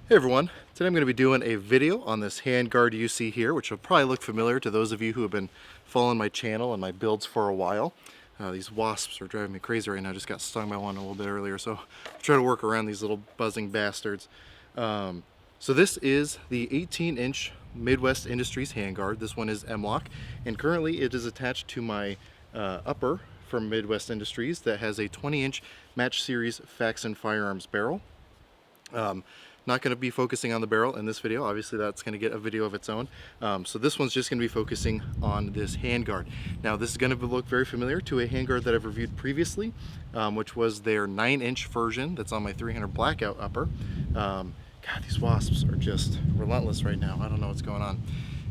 Hey everyone, today I'm going to be doing a video on this handguard you see here, which will probably look familiar to those of you who have been following my channel and my builds for a while. These wasps are driving me crazy right now. I just got stung by one a little bit earlier, so I'll try to work around these little buzzing bastards. So this is the 18-inch Midwest Industries handguard. This one is m-lok, and currently it is attached to my upper from Midwest Industries that has a 20-inch Match Series Faxon firearms barrel. Not going to be focusing on the barrel in this video. Obviously that's going to get a video of its own. So this one's just going to be focusing on this handguard. Now this is going to look very familiar to a handguard that I've reviewed previously, which was their 9-inch version that's on my 300 Blackout upper. God, these wasps are just relentless right now. I don't know what's going on.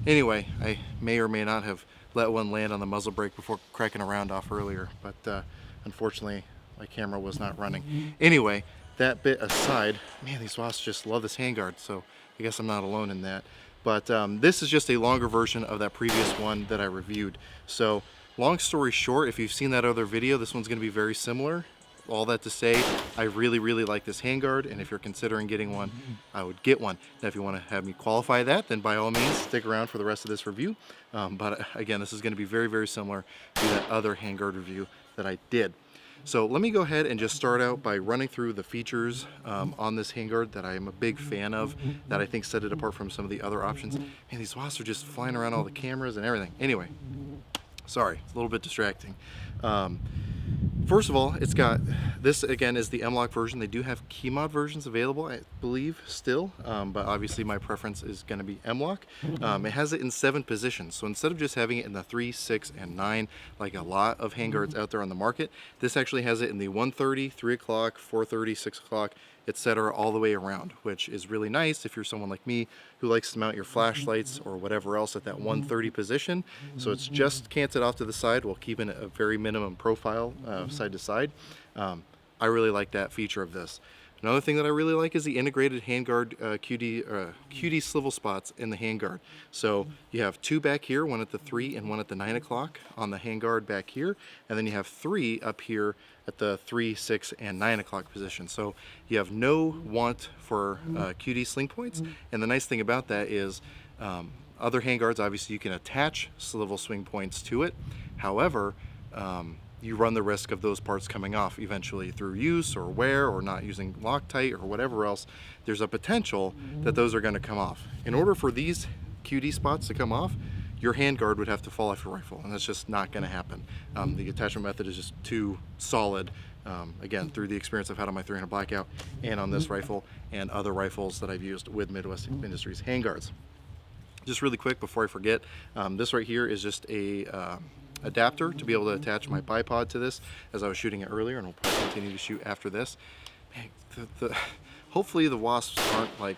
Anyway, I may or may not have let one land on the muzzle brake before cracking a round off earlier, but unfortunately my camera was not running. Anyway, that bit aside, man, these wasps just love this handguard, so I guess I'm not alone in that. But this is just a longer version of that previous one that I reviewed. So long story short, if you've seen that other video, this one's going to be very similar. All that to say, I really like this handguard, and if you're considering getting one, I would get one. Now if you want to have me qualify that, then by all means stick around for the rest of this review. But again, this is going to be very similar to that other handguard review that I did. So let me go ahead and just start out by running through the features on this handguard that I am a big fan of, that I think set it apart from some of the other options. Man, these wasps are just flying around all the cameras and everything. Anyway, sorry, it's a little bit distracting. First of all, it's got, this again is the m-lok version. They do have key mod versions available, I believe, still, but obviously my preference is going to be m-lok. It has it in 7 positions, so instead of just having it in the 3, 6, and 9, like a lot of handguards out there on the market, this actually has it in the 1:30, 3 o'clock, 4:30, 6 o'clock, etc., all the way around, which is really nice if you're someone like me who likes to mount your flashlights or whatever else at that 1:30 position. So it's just canted off to the side while keeping a very minimum profile side to side. I really like that feature of this. Another thing that I really like is the integrated handguard QD swivel spots in the handguard. So you have 2 back here, one at the 3 and one at the 9 o'clock on the handguard back here, and then you have 3 up here at the 3, 6, and 9 o'clock position. So you have no want for QD sling points, and the nice thing about that is other handguards, obviously you can attach swivel swing points to it. However, you run the risk of those parts coming off eventually through use or wear or not using Loctite or whatever else. There's a potential that those are going to come off. In order for these QD spots to come off, your handguard would have to fall off your rifle, and that's just not going to happen. The attachment method is just too solid, again, through the experience I've had on my 300 Blackout and on this rifle and other rifles that I've used with Midwest Industries handguards. Just really quick before I forget, this right here is just a adapter to be able to attach my bipod to this, as I was shooting it earlier, and we'll probably continue to shoot after this. Man, hopefully the wasps aren't like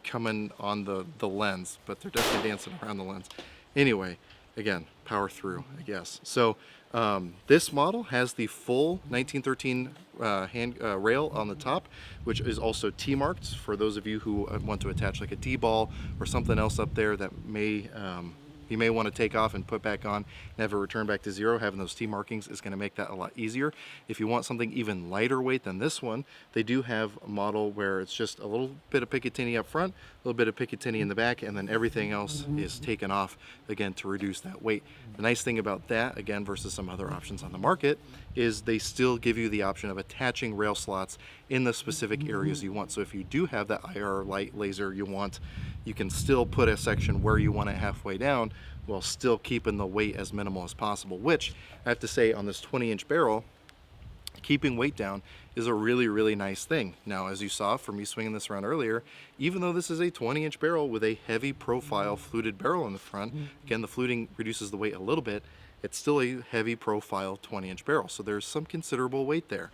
coming on the lens, but they're definitely dancing around the lens. Anyway, again, power through, I guess. So this model has the full 1913 rail on the top, which is also T-marked for those of you who want to attach like a D-ball or something else up there that may you may want to take off and put back on and have it return back to 0. Having those T markings is going to make that a lot easier. If you want something even lighter weight than this one, they do have a model where it's just a little bit of Picatinny up front, a little bit of Picatinny in the back, and then everything else is taken off, again, to reduce that weight. The nice thing about that, again, versus some other options on the market, is they still give you the option of attaching rail slots in the specific areas you want. So if you do have that IR light laser you want, you can still put a section where you want it halfway down while still keeping the weight as minimal as possible, which I have to say on this 20-inch barrel, keeping weight down is a really nice thing. Now, as you saw from me swinging this around earlier, even though this is a 20-inch barrel with a heavy profile fluted barrel in the front, again, the fluting reduces the weight a little bit, it's still a heavy profile 20-inch barrel, so there's some considerable weight there.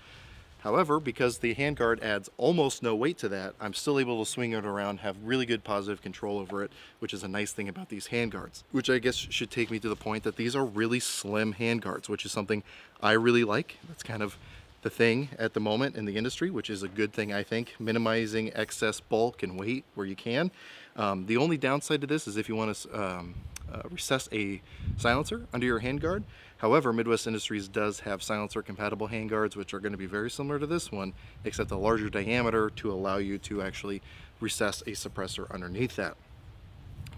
However, because the handguard adds almost no weight to that, I'm still able to swing it around, have really good positive control over it, which is a nice thing about these handguards. Which I guess should take me to the point that these are really slim handguards, which is something I really like. That's kind of the thing at the moment in the industry, which is a good thing, I think, minimizing excess bulk and weight where you can. The only downside to this is if you want to recess a silencer under your handguard. However, Midwest Industries does have silencer compatible handguards, which are going to be very similar to this one, except a larger diameter to allow you to actually recess a suppressor underneath that.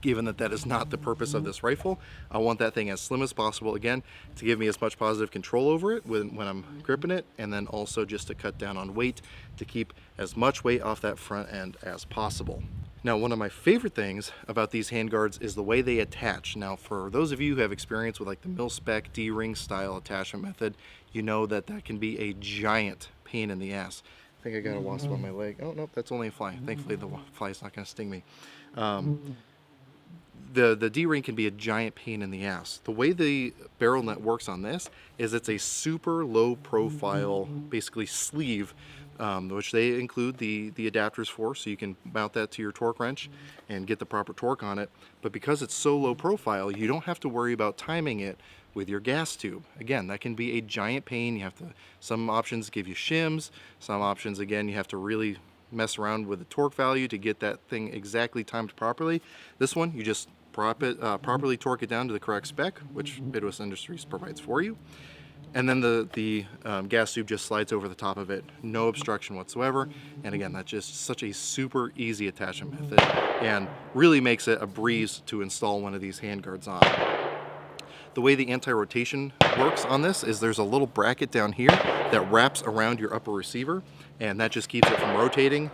Given that that is not the purpose of this rifle, I want that thing as slim as possible, again, to give me as much positive control over it when I'm gripping it, and then also just to cut down on weight to keep as much weight off that front end as possible. Now, one of my favorite things about these handguards is the way they attach. Now, for those of you who have experience with like the mil-spec D-ring style attachment method, you know that that can be a giant pain in the ass. I think I got a wasp on my leg. Oh, nope, that's only a fly. Thankfully, the fly is not going to sting me. The D-ring can be a giant pain in the ass. The way the barrel nut works on this is it's a super low profile, basically sleeve, which they include the adapters for, so you can mount that to your torque wrench and get the proper torque on it. But because it's so low profile, you don't have to worry about timing it with your gas tube. Again, that can be a giant pain. You have to, some options give you shims, some options, again, you have to really mess around with the torque value to get that thing exactly timed properly. This one, you just properly torque it down to the correct spec, which Midwest Industries provides for you. And then the gas tube just slides over the top of it, no obstruction whatsoever. And again, that's just such a super easy attachment method and really makes it a breeze to install one of these handguards on. The way the anti-rotation works on this is there's a little bracket down here that wraps around your upper receiver, and that just keeps it from rotating.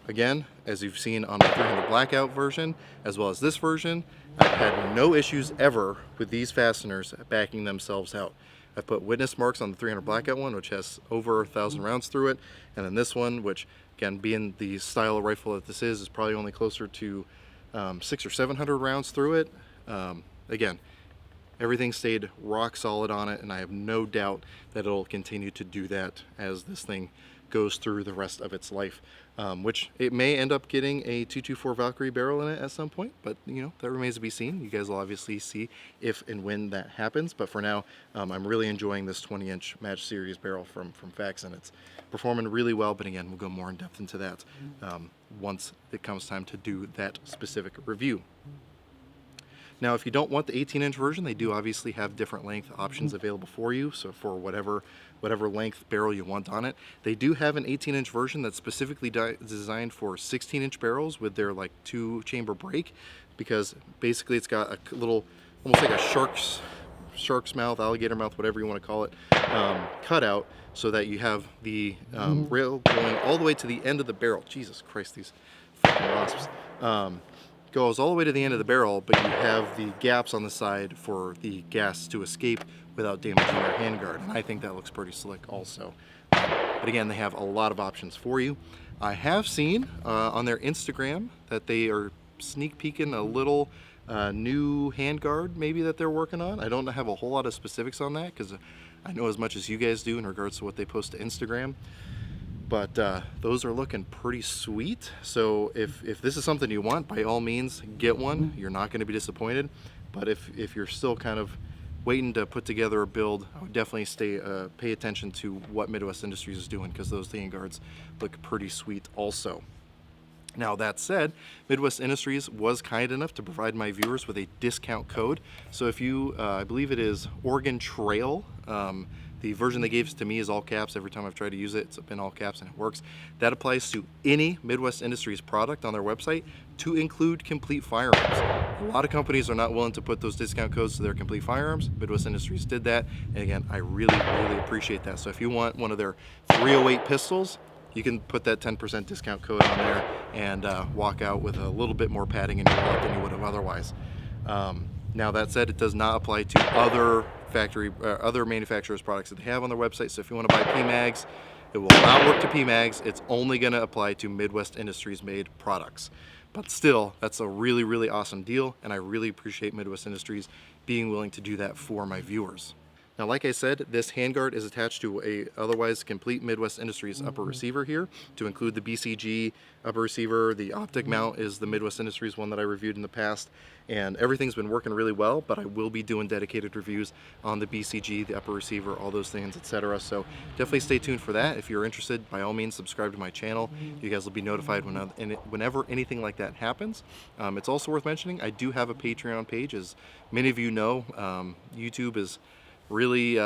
Again, as you've seen on the 300 Blackout version, as well as this version, I've had no issues ever with these fasteners backing themselves out. I've put witness marks on the 300 Blackout one, which has over 1,000 rounds through it, and then this one, which again, being the style of rifle that this is probably only closer to 600 or 700 rounds through it. Again, everything stayed rock solid on it, and I have no doubt that it'll continue to do that as this thing goes through the rest of its life, which it may end up getting a 224 Valkyrie barrel in it at some point, but you know, that remains to be seen. You guys will obviously see if and when that happens, but for now, I'm really enjoying this 20-inch Match Series barrel from Faxon. It's performing really well, but again, we'll go more in depth into that once it comes time to do that specific review. Now, if you don't want the 18-inch version, they do obviously have different length options available for you. So for whatever length barrel you want on it, they do have an 18-inch version that's specifically designed for 16-inch barrels with their like 2-chamber brake, because basically it's got a little, almost like a shark's mouth, alligator mouth, whatever you want to call it, cutout, so that you have the rail going all the way to the end of the barrel. Jesus Christ, these fucking wasps. Goes all the way to the end of the barrel, but you have the gaps on the side for the gas to escape without damaging your handguard. And I think that looks pretty slick also. But again, they have a lot of options for you. I have seen on their Instagram that they are sneak peeking a little new handguard maybe that they're working on. I don't have a whole lot of specifics on that because I know as much as you guys do in regards to what they post to Instagram. But those are looking pretty sweet. So if this is something you want, by all means, get one. You're not going to be disappointed. But if you're still kind of waiting to put together a build, I would definitely pay attention to what Midwest Industries is doing, because those handguards look pretty sweet also. Now, that said, Midwest Industries was kind enough to provide my viewers with a discount code. So if you, I believe it is Oregon Trail, the version they gave to me is all caps. Every time I've tried to use it, it's been all caps and it works. That applies to any Midwest Industries product on their website, to include complete firearms. A lot of companies are not willing to put those discount codes to their complete firearms. Midwest Industries did that, and again, I really appreciate that. So if you want one of their 308 pistols, you can put that 10% discount code on there and walk out with a little bit more padding in your wallet than you would have otherwise. Now, that said, it does not apply to other manufacturers' products that they have on their website. So if you want to buy PMags, it will not work to PMags. It's only going to apply to Midwest Industries made products. But still, that's a really awesome deal, and I really appreciate Midwest Industries being willing to do that for my viewers. Now, like I said, this handguard is attached to a otherwise complete Midwest Industries upper receiver here, to include the BCG upper receiver. The optic mount is the Midwest Industries one that I reviewed in the past, and everything's been working really well, but I will be doing dedicated reviews on the BCG, the upper receiver, all those things, etc. So definitely stay tuned for that. If you're interested, by all means, subscribe to my channel. You guys will be notified whenever anything like that happens. It's also worth mentioning, I do have a Patreon page. As many of you know, YouTube is really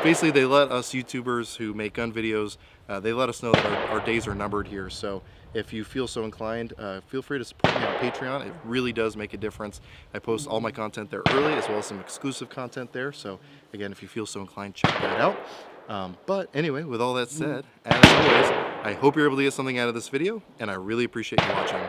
basically they let us YouTubers who make gun videos, they let us know that our days are numbered here. So if you feel so inclined, feel free to support me on Patreon. It really does make a difference. I post all my content there early, as well as some exclusive content there. So again, if you feel so inclined, check that out. But anyway, with all that said, as always, I hope you're able to get something out of this video, and I really appreciate you watching.